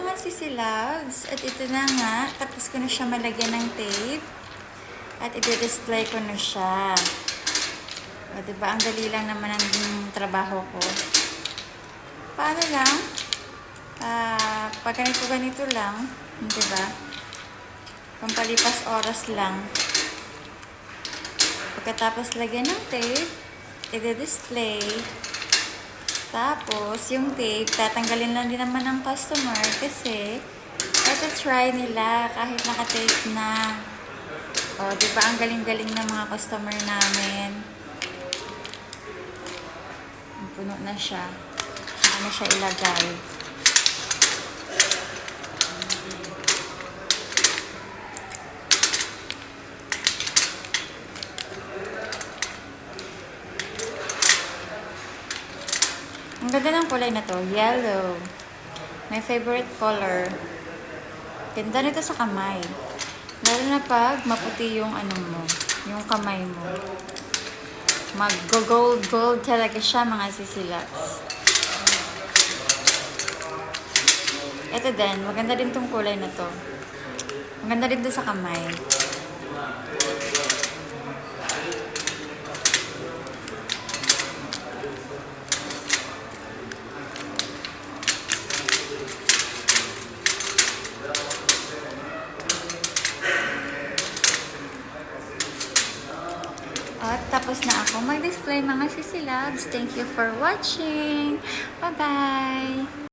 mga sisi loves, at ito na nga, tapos ko na siya malagyan ng tape. At i-display ko na siya. O, diba? Ang dali lang naman ang trabaho ko. Paano lang? Pag ganito lang, diba? Pampalipas oras lang. Pagkatapos lagyan ng tape, i-display. Tapos, yung tape, tatanggalin lang din naman ng customer kasi ito try nila kahit naka-tape na. O, diba ang galing-galing ng mga customer namin. Puno na siya. Saka na siya ilagay. Ang ganda ng kulay na to, yellow. My favorite color. Ganda nito sa kamay. Lalo na pag maputi yung ano mo, yung kamay mo. Mag-gold talaga siya, mga sisilaps. Ito din, maganda din tong kulay na to. Maganda din to sa kamay. At tapos na ako mag-display, mga sisi loves. Thank you for watching. Bye-bye!